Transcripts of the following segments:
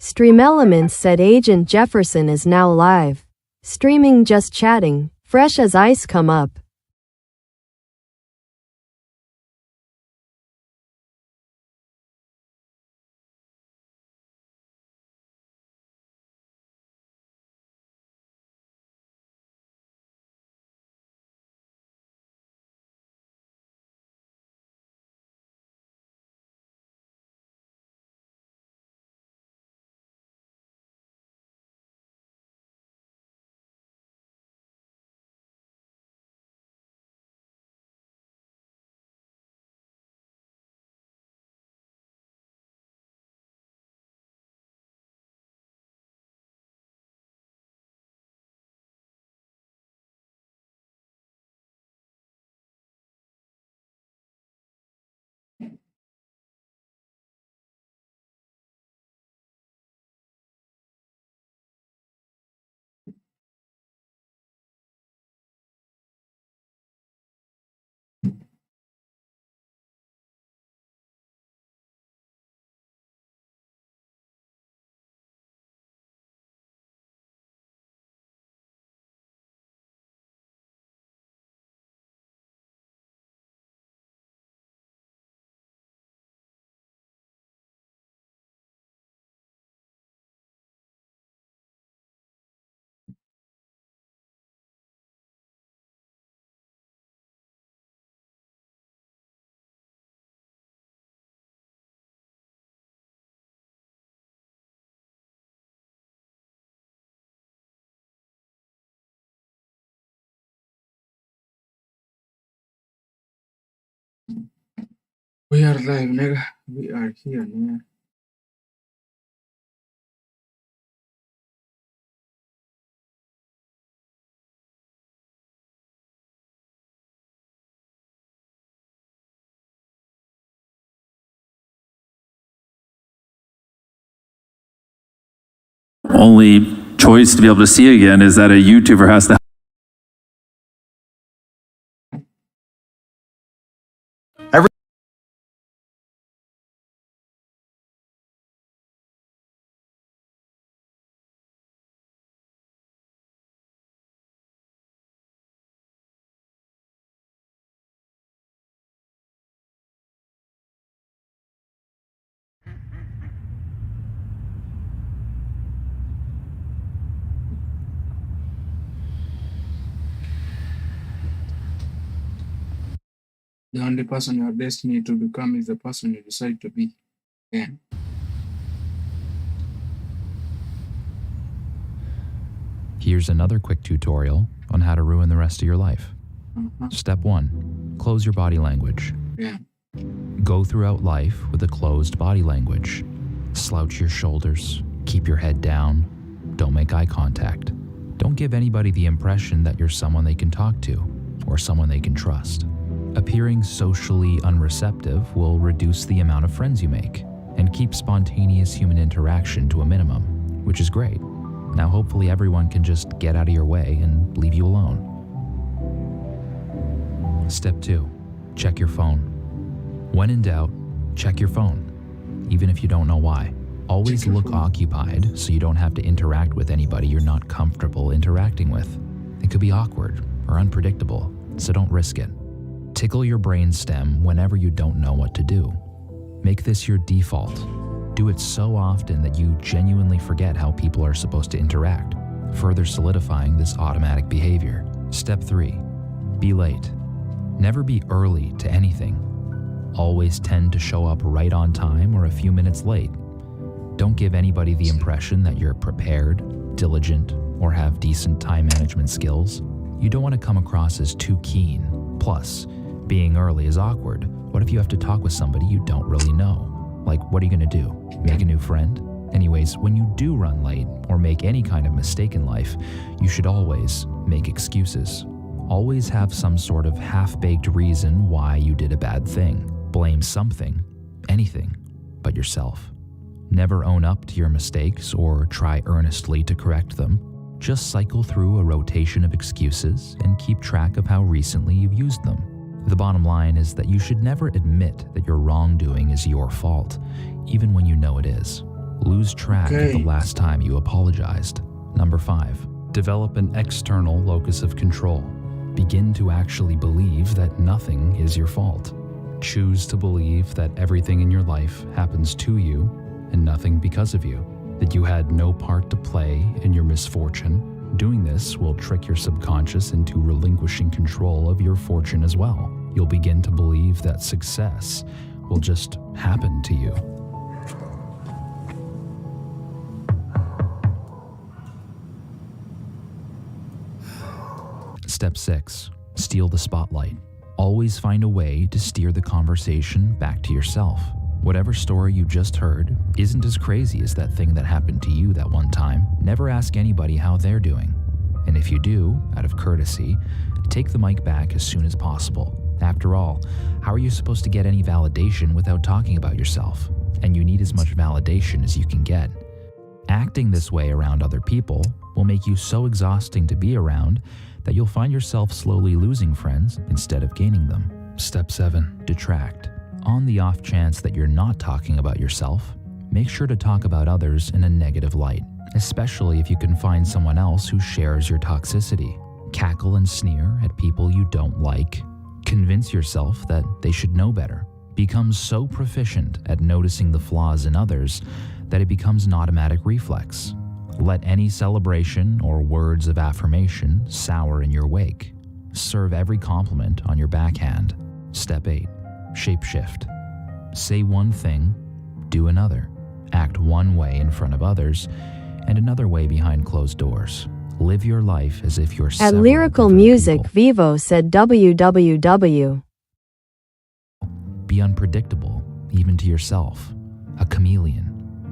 Stream Elements said Agent Jefferson is now live. Streaming Just Chatting, fresh as ice come up. We are live, nigga. We are here, man. Only choice to be able to see again is that a YouTuber has to. The only person you are destined to become is the person you decide to be. Yeah. Here's another quick tutorial on how to ruin the rest of your life. Step 1. Close your body language. Yeah. Go throughout life with a closed body language. Slouch your shoulders, keep your head down, don't make eye contact. Don't give anybody the impression that you're someone they can talk to or someone they can trust. Appearing socially unreceptive will reduce the amount of friends you make and keep spontaneous human interaction to a minimum, which is great. Now hopefully everyone can just get out of your way and leave you alone. Step 2. Check your phone. When in doubt, check your phone, even if you don't know why. Always look occupied so you don't have to interact with anybody you're not comfortable interacting with. It could be awkward or unpredictable, so don't risk it. Tickle your brainstem whenever you don't know what to do. Make this your default. Do it so often that you genuinely forget how people are supposed to interact, further solidifying this automatic behavior. Step 3. Be late. Never be early to anything. Always tend to show up right on time or a few minutes late. Don't give anybody the impression that you're prepared, diligent, or have decent time management skills. You don't want to come across as too keen. Plus, being early is awkward. What if you have to talk with somebody you don't really know? Like, what are you gonna do? Make a new friend? Anyways, when you do run late or make any kind of mistake in life, you should always make excuses. Always have some sort of half-baked reason why you did a bad thing. Blame something, anything, but yourself. Never own up to your mistakes or try earnestly to correct them. Just cycle through a rotation of excuses and keep track of how recently you've used them. The bottom line is that you should never admit that your wrongdoing is your fault, even when you know it is. Lose track of Okay. the last time you apologized. Number 5, develop an external locus of control. Begin to actually believe that nothing is your fault. Choose to believe that everything in your life happens to you and nothing because of you, that you had no part to play in your misfortune. Doing this will trick your subconscious into relinquishing control of your fortune as well. You'll begin to believe that success will just happen to you. Step 6, steal the spotlight. Always find a way to steer the conversation back to yourself. Whatever story you just heard isn't as crazy as that thing that happened to you that one time. Never ask anybody how they're doing. And if you do, out of courtesy, take the mic back as soon as possible. After all, how are you supposed to get any validation without talking about yourself? And you need as much validation as you can get. Acting this way around other people will make you so exhausting to be around that you'll find yourself slowly losing friends instead of gaining them. Step 7, detract. On the off chance that you're not talking about yourself, make sure to talk about others in a negative light, especially if you can find someone else who shares your toxicity. Cackle and sneer at people you don't like. Convince yourself that they should know better. Become so proficient at noticing the flaws in others that it becomes an automatic reflex. Let any celebration or words of affirmation sour in your wake. Serve every compliment on your backhand. Step 8, shapeshift. Say one thing, do another. Act one way in front of others and another way behind closed doors. Live your life as if you're At several Lyrical different Music, people. Vivo said www. Be unpredictable, even to yourself. A chameleon.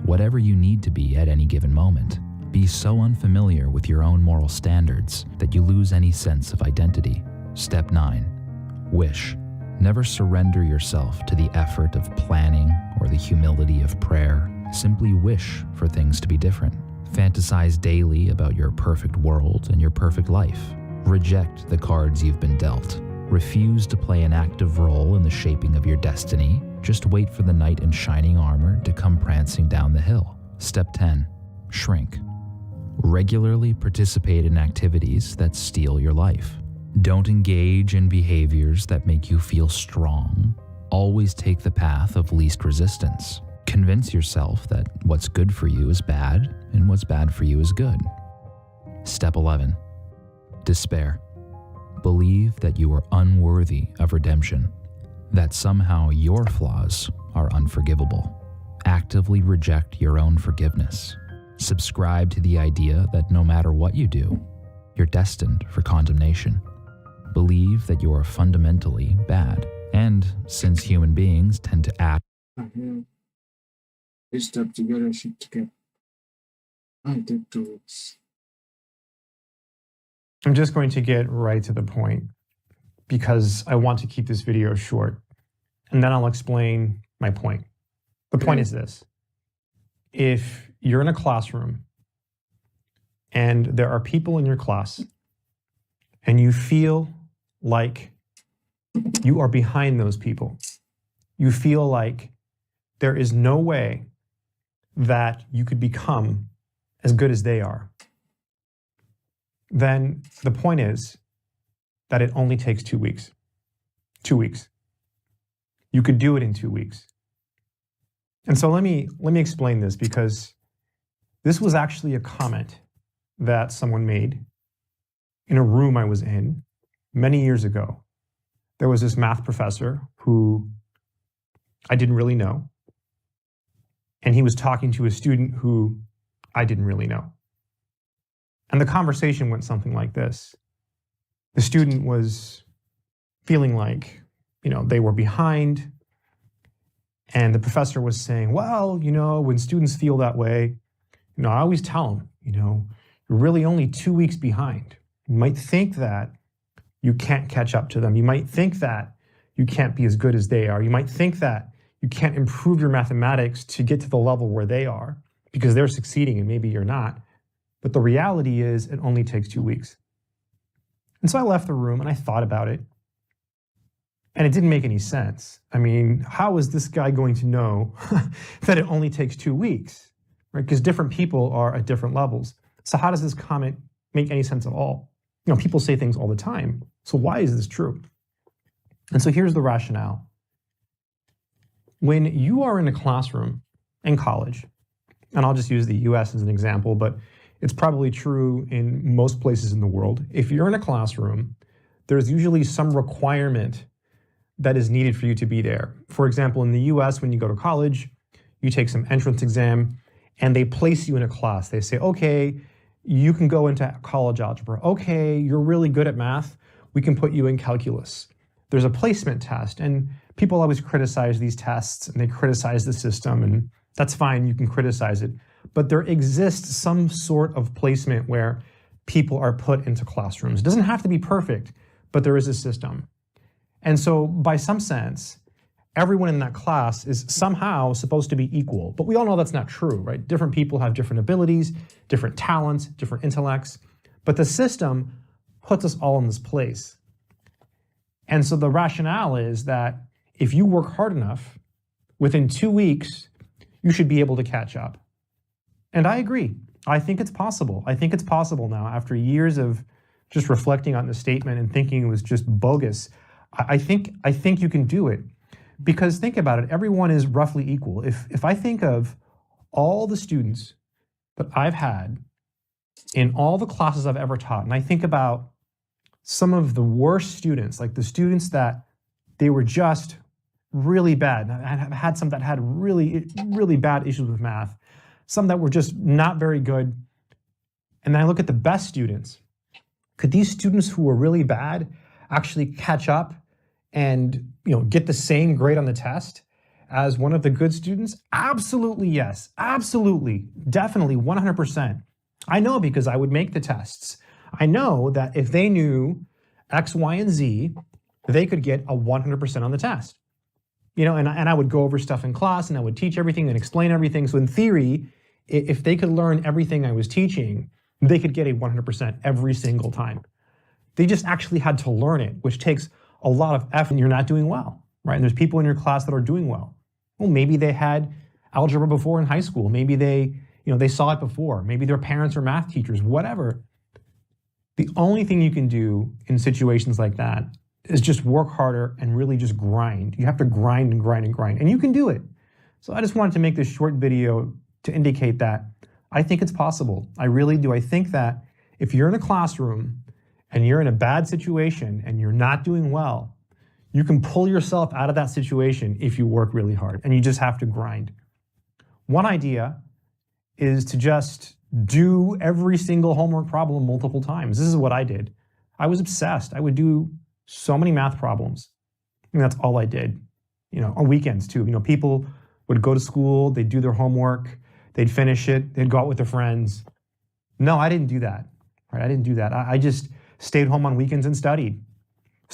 Whatever you need to be at any given moment. Be so unfamiliar with your own moral standards that you lose any sense of identity. Step 9. Wish. Never surrender yourself to the effort of planning or the humility of prayer. Simply wish for things to be different. Fantasize daily about your perfect world and your perfect life. Reject the cards you've been dealt. Refuse to play an active role in the shaping of your destiny. Just wait for the knight in shining armor to come prancing down the hill. Step 10. Shrink. Regularly participate in activities that steal your life. Don't engage in behaviors that make you feel strong. Always take the path of least resistance. Convince yourself that what's good for you is bad and what's bad for you is good. Step 11. Despair. Believe that you are unworthy of redemption, that somehow your flaws are unforgivable. Actively reject your own forgiveness. Subscribe to the idea that no matter what you do, you're destined for condemnation. Believe that you are fundamentally bad, and since human beings tend to act We step together, shit together. I take 2 weeks. I'm just going to get right to the point because I want to keep this video short, and then I'll explain my point. The point is this. If you're in a classroom and there are people in your class and you feel like you are behind those people, you feel like there is no way that you could become as good as they are, then the point is that it only takes 2 weeks. 2 weeks. You could do it in 2 weeks. And so let me explain this, because this was actually a comment that someone made in a room I was in many years ago. There was this math professor who I didn't really know, and he was talking to a student who I didn't really know. And the conversation went something like this. The student was feeling like, they were behind. And the professor was saying, well, when students feel that way, I always tell them, you're really only 2 weeks behind. You might think that you can't catch up to them. You might think that you can't be as good as they are. You might think that you can't improve your mathematics to get to the level where they are because they're succeeding and maybe you're not. But the reality is it only takes 2 weeks. And so I left the room and I thought about it. And it didn't make any sense. I mean, how is this guy going to know that it only takes 2 weeks? right? Because different people are at different levels. So how does this comment make any sense at all? People say things all the time. So why is this true? And so here's the rationale. When you are in a classroom in college, and I'll just use the US as an example, but it's probably true in most places in the world. If you're in a classroom, there's usually some requirement that is needed for you to be there. For example, in the US, when you go to college, you take some entrance exam and they place you in a class. They say, okay, you can go into college algebra. Okay, you're really good at math. We can put you in calculus. There's a placement test, and people always criticize these tests and they criticize the system, and that's fine, you can criticize it. But there exists some sort of placement where people are put into classrooms. It doesn't have to be perfect, but there is a system. And so by some sense, everyone in that class is somehow supposed to be equal. But we all know that's not true, right? Different people have different abilities, different talents, different intellects. But the system puts us all in this place. And so the rationale is that if you work hard enough, within 2 weeks, you should be able to catch up. And I agree. I think it's possible. I think it's possible now, after years of just reflecting on the statement and thinking it was just bogus. I think you can do it. Because think about it, everyone is roughly equal. If I think of all the students that I've had in all the classes I've ever taught, and I think about some of the worst students, like the students that they were just really bad. I've had some that had really, really bad issues with math, some that were just not very good. And then I look at the best students. Could these students who were really bad actually catch up and get the same grade on the test as one of the good students? Absolutely yes. Absolutely. Definitely 100%. I know, because I would make the tests. I know that if they knew X, Y, and Z, they could get a 100% on the test. And I would go over stuff in class and I would teach everything and explain everything. So in theory, if they could learn everything I was teaching, they could get a 100% every single time. They just actually had to learn it, which takes a lot of effort, and you're not doing well, right? And there's people in your class that are doing well. Well, maybe they had algebra before in high school. Maybe they saw it before. Maybe their parents are math teachers, whatever. The only thing you can do in situations like that is just work harder and really just grind. You have to grind and grind and grind, and you can do it. So I just wanted to make this short video to indicate that I think it's possible. I really do. I think that if you're in a classroom and you're in a bad situation and you're not doing well, you can pull yourself out of that situation if you work really hard, and you just have to grind. One idea is to just do every single homework problem multiple times. This is what I did. I was obsessed. I would do so many math problems. And that's all I did. On weekends too. People would go to school, they'd do their homework, they'd finish it, they'd go out with their friends. No, I didn't do that. Right? I didn't do that. I just stayed home on weekends and studied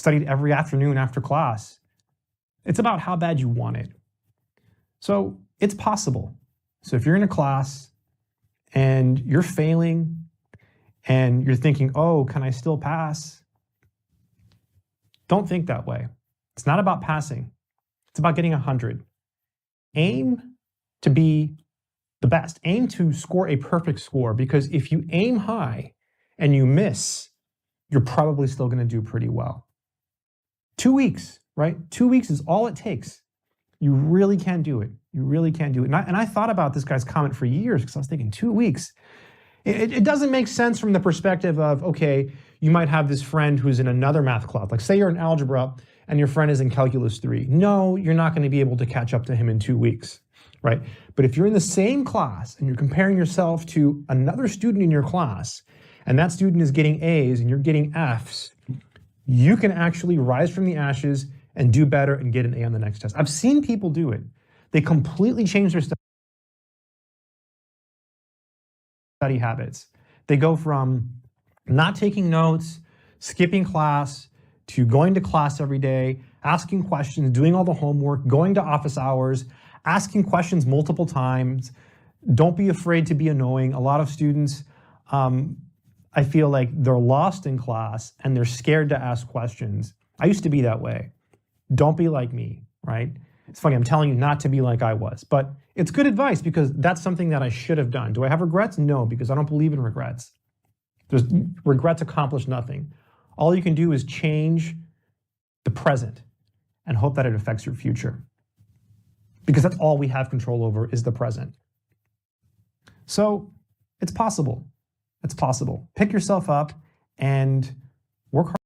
every afternoon after class. It's about how bad you want it. So it's possible. So if you're in a class and you're failing and you're thinking, oh, can I still pass? Don't think that way. It's not about passing. It's about getting 100. Aim to be the best. Aim to score a perfect score, because if you aim high and you miss, you're probably still going to do pretty well. 2 weeks, right? 2 weeks is all it takes. You really can do it. You really can do it. And I thought about this guy's comment for years, because I was thinking 2 weeks. It doesn't make sense from the perspective of, okay, you might have this friend who's in another math class. Like say you're in algebra and your friend is in calculus 3. No, you're not going to be able to catch up to him in 2 weeks, right? But if you're in the same class and you're comparing yourself to another student in your class, and that student is getting A's and you're getting F's, you can actually rise from the ashes and do better and get an A on the next test. I've seen people do it. They completely change their study habits. They go from not taking notes, skipping class, to going to class every day, asking questions, doing all the homework, going to office hours, asking questions multiple times. Don't be afraid to be annoying. A lot of students, I feel like they're lost in class and they're scared to ask questions. I used to be that way. Don't be like me, right? It's funny, I'm telling you not to be like I was, but it's good advice because that's something that I should have done. Do I have regrets? No, because I don't believe in regrets. Regrets accomplish nothing. All you can do is change the present and hope that it affects your future. Because that's all we have control over is the present. So it's possible. It's possible. Pick yourself up and work hard.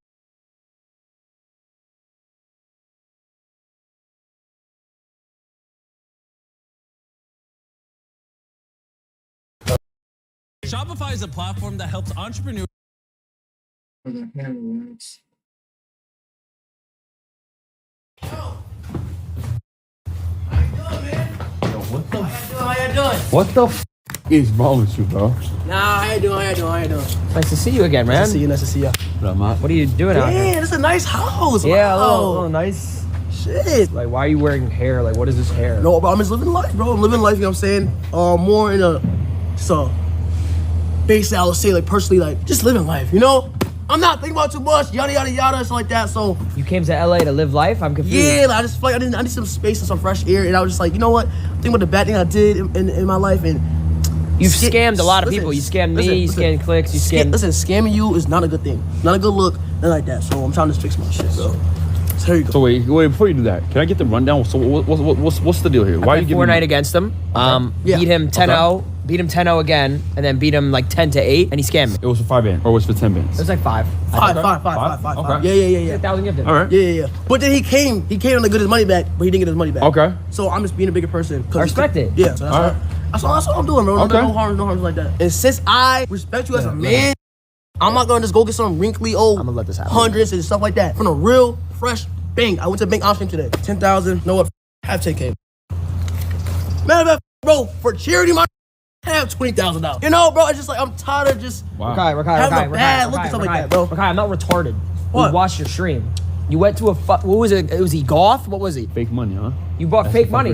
Shopify is a platform that helps entrepreneurs. For the hair works. What the f is wrong with you, bro? Nah, how you doing? Nice to see you again, man. Nice to see you. What up, Matt? What are you doing out here? Yeah, this is a nice house. Yeah, a wow. little nice. Shit. Like, why are you wearing hair? Like, what is this hair? No, bro, I'm just living life, bro. I'm living life, you know what I'm saying? More in a, so, basically, I would say, like, personally, like, just living life, you know? I'm not thinking about too much, yada, yada, yada, stuff like that, so. You came to LA to live life? I'm confused. Yeah, like, I just feel like I need some space and some fresh air, and I was just like, you know what? Think about the bad thing I did in my life, and You've scammed a lot of people. You scammed me, you scammed clicks, you scammed... Listen, scamming you is not a good thing. Not a good look, nothing like that, so I'm trying to fix my shit, bro. So here you go. So wait, before you do that, can I get the rundown? So what's the deal here? Why are you giving Fortnite me... against him. Yeah. Beat him 10-0. Beat him 10-0 again, and then beat him like 10-8, and he scammed me. It was for 5 bands, or was it for 10 It bands? was like 5. Five. Okay. Yeah. 1,000 gifted. All right. Yeah. But then he came to get his money back, but he didn't get his money back. Okay. So I'm just being a bigger person. I respect it. Yeah. So that's all I'm doing, bro. Okay. No harm like that. And since I respect you as a man, I'm not gonna just go get some wrinkly old I'm gonna let this happen. hundreds and stuff like that. From a real fresh bank. I went to the bank option today. 10,000. Know what? Have 10K. Matter of fact, bro, for charity, my have $20,000. You know, bro. It's just like I'm tired of just. Wow. Having a bad look and stuff like that, bro. Okay, I'm not retarded. What? We watched your stream. You went to what was it? Was he goth? What was he? Fake money, huh? You bought fake money.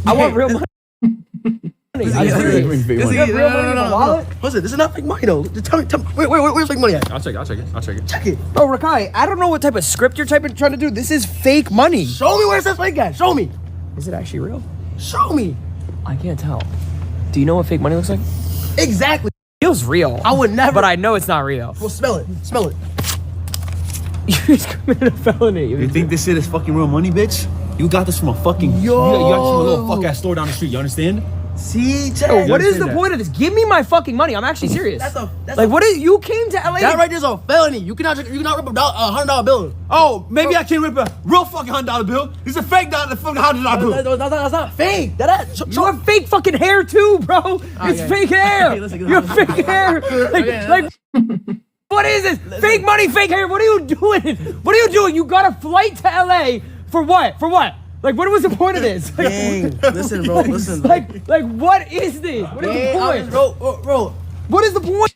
I want real money. I'm serious. Fake You money. have real money in the wallet? Listen, this is not fake money though. Just tell me, where's fake money at? I'll check it. Check it. Bro, Rakai, I don't know what type of script you're trying to do. This is fake money. Show me where it says fake at. Show me. Is it actually real? Show me. I can't tell. Do you know what fake money looks like? Exactly. Feels real. I would never. But I know it's not real. Well, smell it. Smell it. You just committed a felony. You think this shit is fucking real money, bitch? You got this from a fucking... Yo. You got this from a little fuck-ass store down the street, you understand? See, check. Yo, what is the that? point of this? Give me my fucking money. I'm actually serious. That's like, what is... You came to LA... That right there's a felony. You cannot rip a $100 bill. Oh, maybe I can't rip a real fucking $100 bill. It's a fake fucking $100 bill. That's not fake. You have fake fucking hair too, bro. It's fake hair. Okay, listen, You have fake hair. Like, what is this? Fake money, fake hair. What are you doing? What are you doing? You got a flight to LA for what? For what? Like, what was the point of this? Dang. Listen, bro. Listen. Like, what is this? What is the point? Bro. What is the point?